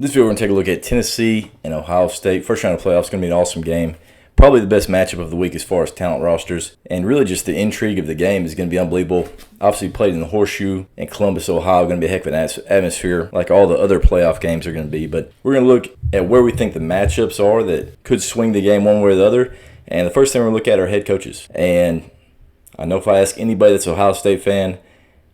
This video, we're going to take a look at Tennessee and Ohio State. First round of playoffs is going to be an awesome game. Probably the best matchup of the week as far as talent rosters. And really just the intrigue of the game is going to be unbelievable. Obviously played in the Horseshoe in Columbus, Ohio. Going to be a heck of an atmosphere like all the other playoff games are going to be. But we're going to look at where we think the matchups are that could swing the game one way or the other. And the first thing we're going to look at are head coaches. And I know if I ask anybody that's an Ohio State fan,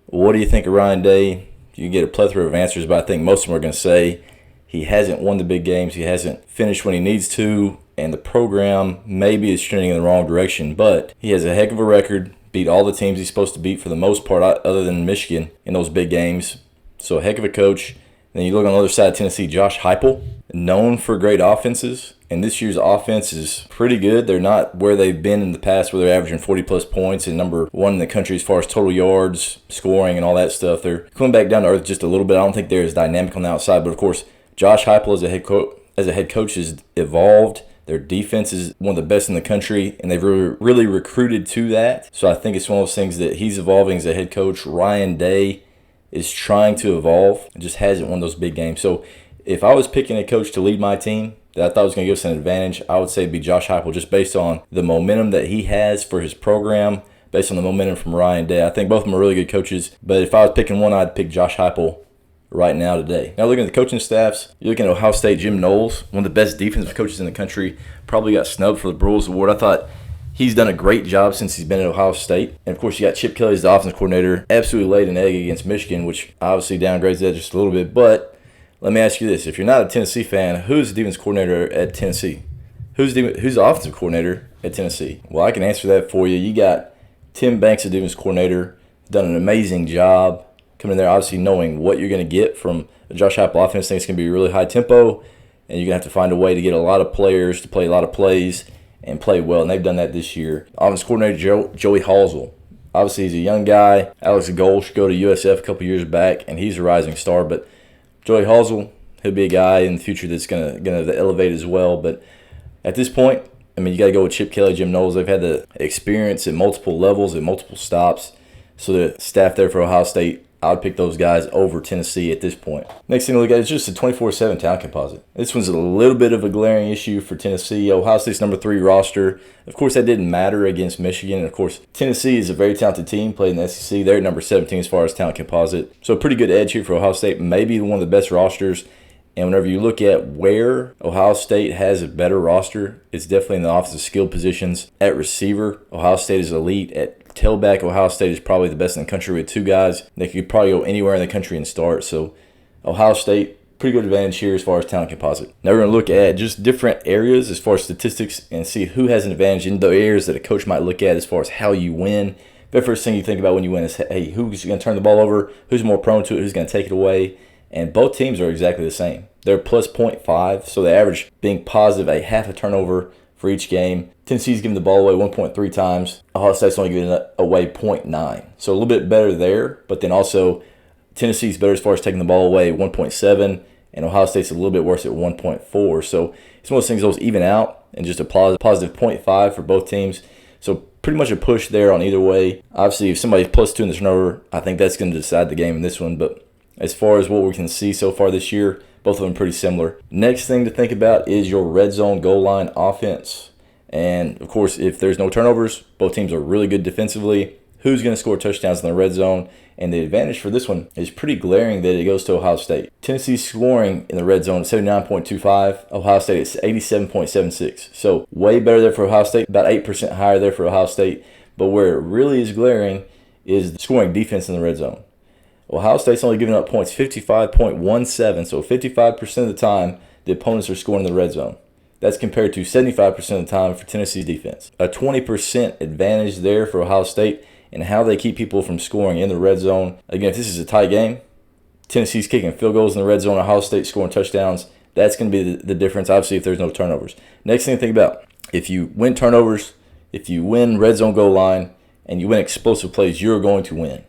what do you think of Ryan Day? You get a plethora of answers, but I think most of them are going to say he hasn't won the big games. He hasn't finished when he needs to, and the program maybe is trending in the wrong direction. But he has a heck of a record, beat all the teams he's supposed to beat for the most part, other than Michigan in those big games. So a heck of a coach. And then you look on the other side of Tennessee, Josh Heupel, known for great offenses. And this year's offense is pretty good. They're not where they've been in the past where they're averaging 40-plus points and number one in the country as far as total yards, scoring, and all that stuff. They're coming back down to earth just a little bit. I don't think they're as dynamic on the outside. But, of course, Josh Heupel as a head coach has evolved. Their defense is one of the best in the country, and they've really recruited to that. So I think it's one of those things that he's evolving as a head coach. Ryan Day is trying to evolve and just hasn't won those big games. So if I was picking a coach to lead my team that I thought was going to give us an advantage, I would say it'd be Josh Heupel, just based on the momentum that he has for his program, based on the momentum from Ryan Day. I think both of them are really good coaches, but if I was picking one, I'd pick Josh Heupel right now today. Now looking at the coaching staffs, you're looking at Ohio State, Jim Knowles, one of the best defensive coaches in the country, probably got snubbed for the Broyles Award. I thought he's done a great job since he's been at Ohio State. And of course, you got Chip Kelly as the offensive coordinator, absolutely laid an egg against Michigan, which obviously downgrades that just a little bit. But let me ask you this. If you're not a Tennessee fan, who's the defense coordinator at Tennessee? Who's the offensive coordinator at Tennessee? Well, I can answer that for you. You got Tim Banks, the defense coordinator, done an amazing job coming in there, obviously knowing what you're going to get from a Josh Heupel offense. I think it's going to be really high tempo, and you're going to have to find a way to get a lot of players to play a lot of plays and play well, and they've done that this year. Offensive coordinator Joey Halzle. Obviously, he's a young guy. Alex Gold should go to USF a couple years back, and he's a rising star. But Joey Halzle, he'll be a guy in the future that's going to elevate as well. But at this point, I mean, you got to go with Chip Kelly, Jim Knowles. They've had the experience at multiple levels, at multiple stops. So the staff there for Ohio State, I would pick those guys over Tennessee at this point. Next thing to look at is just a 24/7 talent composite. This one's a little bit of a glaring issue for Tennessee. Ohio State's number 3 roster. Of course, that didn't matter against Michigan. And of course, Tennessee is a very talented team, played in the SEC. They're at number 17 as far as talent composite. So a pretty good edge here for Ohio State. Maybe one of the best rosters. And whenever you look at where Ohio State has a better roster, it's definitely in the offensive skill positions. At receiver, Ohio State is elite. At tailback, Ohio State is probably the best in the country with 2 guys. They could probably go anywhere in the country and start. So Ohio State, pretty good advantage here as far as talent composite. Now we're going to look at just different areas as far as statistics and see who has an advantage in the areas that a coach might look at as far as how you win. The first thing you think about when you win is, hey, who's going to turn the ball over? Who's more prone to it? Who's going to take it away? And both teams are exactly the same. They're plus 0.5, so they average being positive a half a turnover for each game. Tennessee's giving the ball away 1.3 times. Ohio State's only giving it away 0.9. So a little bit better there, but then also Tennessee's better as far as taking the ball away 1.7, and Ohio State's a little bit worse at 1.4. So it's one of those things those even out, and just a positive 0.5 for both teams. So pretty much a push there on either way. Obviously, if somebody's plus 2 in the turnover, I think that's going to decide the game in this one. But as far as what we can see so far this year, both of them pretty similar. Next thing to think about is your red zone goal line offense. And, of course, if there's no turnovers, both teams are really good defensively. Who's going to score touchdowns in the red zone? And the advantage for this one is pretty glaring that it goes to Ohio State. Tennessee's scoring in the red zone at 79.25. Ohio State is 87.76. So way better there for Ohio State, about 8% higher there for Ohio State. But where it really is glaring is the scoring defense in the red zone. Ohio State's only giving up points 55.17, so 55% of the time the opponents are scoring in the red zone. That's compared to 75% of the time for Tennessee's defense. A 20% advantage there for Ohio State and how they keep people from scoring in the red zone. Again, if this is a tie game, Tennessee's kicking field goals in the red zone, Ohio State scoring touchdowns. That's going to be the difference, obviously, if there's no turnovers. Next thing to think about, if you win turnovers, if you win red zone goal line, and you win explosive plays, you're going to win.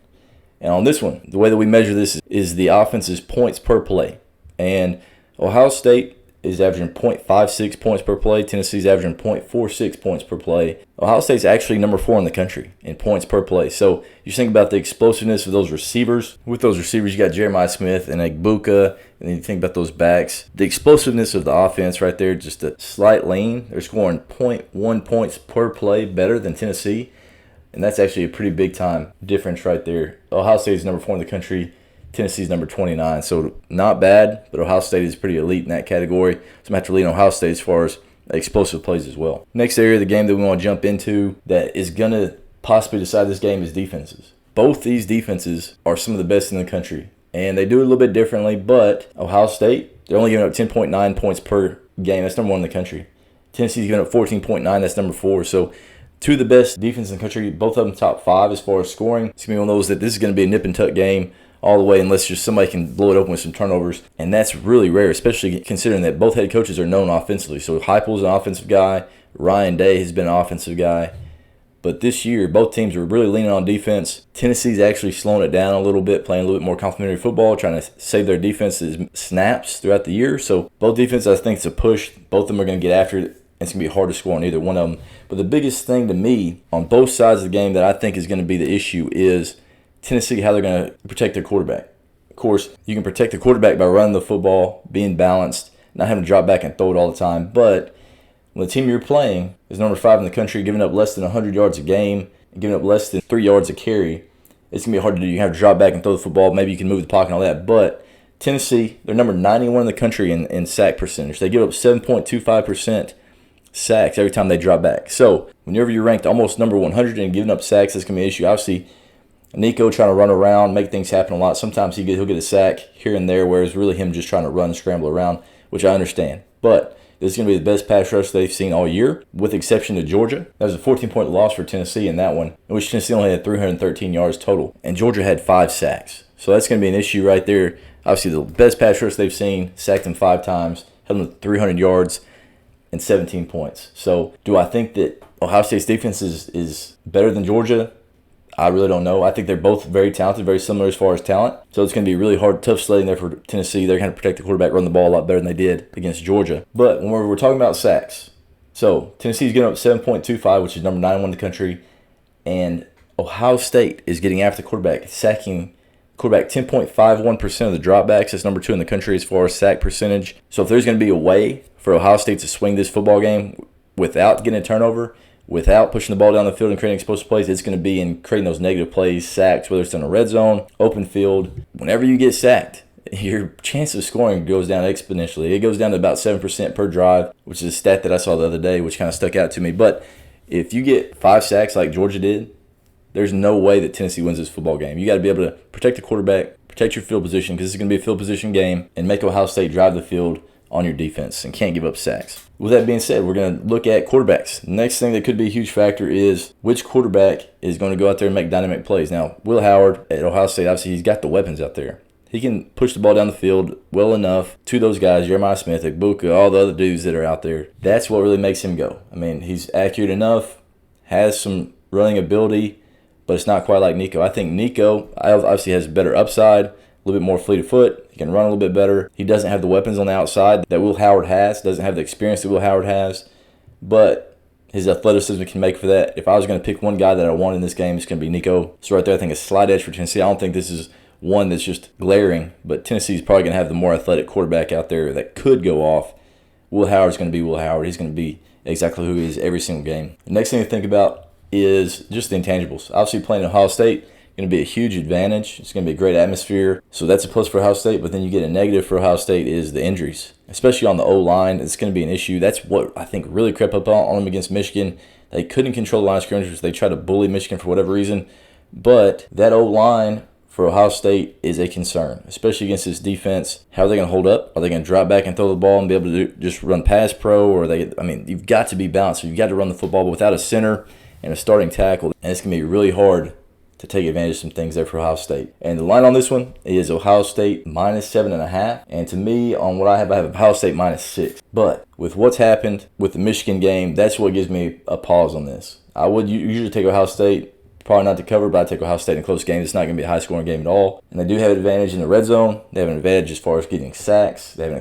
And on this one, the way that we measure this is the offense's points per play. And Ohio State is averaging 0.56 points per play. Tennessee's averaging 0.46 points per play. Ohio State's actually number 4 in the country in points per play. So you think about the explosiveness of those receivers. With those receivers, you got Jeremiah Smith and Egbuka, and then you think about those backs. The explosiveness of the offense right there, just a slight lean. They're scoring 0.1 points per play better than Tennessee, and that's actually a pretty big time difference right there. Ohio State is number 4 in the country. Tennessee's number 29. So not bad, but Ohio State is pretty elite in that category. So I'm going to have to lean on Ohio State as far as explosive plays as well. Next area of the game that we want to jump into that is going to possibly decide this game is defenses. Both these defenses are some of the best in the country, and they do it a little bit differently, but Ohio State, they're only giving up 10.9 points per game. That's number 1 in the country. Tennessee's giving up 14.9. That's number 4. So two of the best defenses in the country, both of them top 5 as far as scoring. It's going to be one of those that this is going to be a nip and tuck game all the way unless just somebody can blow it open with some turnovers. And that's really rare, especially considering that both head coaches are known offensively. So Heupel's an offensive guy. Ryan Day has been an offensive guy. But this year, both teams are really leaning on defense. Tennessee's actually slowing it down a little bit, playing a little bit more complimentary football, trying to save their defense's snaps throughout the year. So both defenses, I think it's a push. Both of them are going to get after it. It's going to be hard to score on either one of them. But the biggest thing to me on both sides of the game that I think is going to be the issue is Tennessee, how they're going to protect their quarterback. Of course, you can protect the quarterback by running the football, being balanced, not having to drop back and throw it all the time. But when the team you're playing is number 5 in the country, giving up less than 100 yards a game, and giving up less than 3 yards a carry, it's going to be hard to do. You have to drop back and throw the football. Maybe you can move the pocket and all that. But Tennessee, they're number 91 in the country in sack percentage. They give up 7.25% sacks every time they drop back. So whenever you're ranked almost number 100 and giving up sacks, that's going to be an issue. Obviously, Nico trying to run around, make things happen a lot. Sometimes he'll get a sack here and there, whereas really him just trying to run and scramble around, which I understand. But this is going to be the best pass rush they've seen all year, with the exception to Georgia. That was a 14-point loss for Tennessee in that one, in which Tennessee only had 313 yards total, and Georgia had 5 sacks. So that's going to be an issue right there. Obviously, the best pass rush they've seen, sacked them 5 times, held them to 300 yards and 17 points. So do I think that Ohio State's defense is better than Georgia? I really don't know. I think they're both very talented, very similar as far as talent. So it's going to be really hard, tough sledding there for Tennessee. They're going to protect the quarterback, run the ball a lot better than they did against Georgia. But when we're talking about sacks, so Tennessee's getting up 7.25, which is number 91 in the country, and Ohio State is getting after the quarterback, sacking quarterback 10.51% of the dropbacks. That's number 2 in the country as far as sack percentage. So if there's going to be a way for Ohio State to swing this football game without getting a turnover, without pushing the ball down the field and creating explosive plays, it's going to be in creating those negative plays, sacks, whether it's in a red zone, open field. Whenever you get sacked, your chance of scoring goes down exponentially. It goes down to about 7% per drive, which is a stat that I saw the other day, which kind of stuck out to me. But if you get 5 sacks like Georgia did, there's no way that Tennessee wins this football game. You got to be able to protect the quarterback, protect your field position, because this is going to be a field position game, and make Ohio State drive the field on your defense and can't give up sacks. With that being said, we're going to look at quarterbacks. The next thing that could be a huge factor is which quarterback is going to go out there and make dynamic plays. Now, Will Howard at Ohio State, obviously he's got the weapons out there. He can push the ball down the field well enough to those guys, Jeremiah Smith, Egbuka, all the other dudes that are out there. That's what really makes him go. I mean, he's accurate enough, has some running ability, but it's not quite like Nico. I think Nico obviously has better upside, a little bit more fleet of foot. He can run a little bit better. He doesn't have the weapons on the outside that Will Howard has. Doesn't have the experience that Will Howard has. But his athleticism can make for that. If I was going to pick one guy that I want in this game, it's going to be Nico. So right there, I think a slight edge for Tennessee. I don't think this is one that's just glaring. But Tennessee's probably going to have the more athletic quarterback out there that could go off. Will Howard's going to be Will Howard. He's going to be exactly who he is every single game. The next thing to think about is just the intangibles. Obviously, playing at Ohio State, going to be a huge advantage. It's going to be a great atmosphere. So that's a plus for Ohio State, but then you get a negative for Ohio State is the injuries, especially on the O-line. It's going to be an issue. That's what I think really crept up on them against Michigan. They couldn't control the line of scrimmage. They tried to bully Michigan for whatever reason. But that O-line for Ohio State is a concern, especially against this defense. How are they going to hold up? Are they going to drop back and throw the ball and be able to just run pass pro? Or you've got to be balanced. So you've got to run the football, but without a center and a starting tackle, and it's going to be really hard to take advantage of some things there for Ohio State. And the line on this one is Ohio State minus 7.5. And to me, on what I have Ohio State minus 6. But with what's happened with the Michigan game, that's what gives me a pause on this. I would usually take Ohio State, probably not to cover, but I take Ohio State in a close game. It's not going to be a high-scoring game at all. And they do have an advantage in the red zone. They have an advantage as far as getting sacks. They have an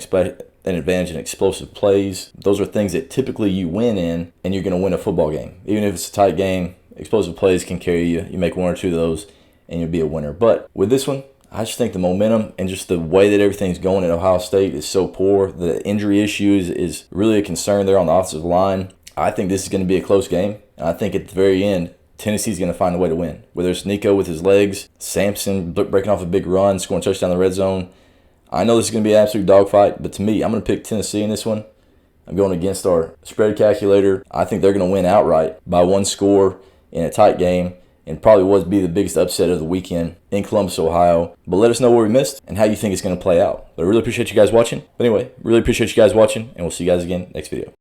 an advantage in explosive plays. Those are things that typically you win in, and you're going to win a football game. Even if it's a tight game, explosive plays can carry you. You make one or two of those, and you'll be a winner. But with this one, I just think the momentum and just the way that everything's going at Ohio State is so poor. The injury issue is really a concern there on the offensive line. I think this is going to be a close game. And I think at the very end, Tennessee's going to find a way to win. Whether it's Nico with his legs, Sampson breaking off a big run, scoring a touchdown in the red zone. I know this is going to be an absolute dogfight, but to me, I'm going to pick Tennessee in this one. I'm going against our spread calculator. I think they're going to win outright by one score in a tight game, and probably would be the biggest upset of the weekend in Columbus, Ohio. But let us know what we missed and how you think it's going to play out. But I really appreciate you guys watching. But anyway, really appreciate you guys watching, and we'll see you guys again next video.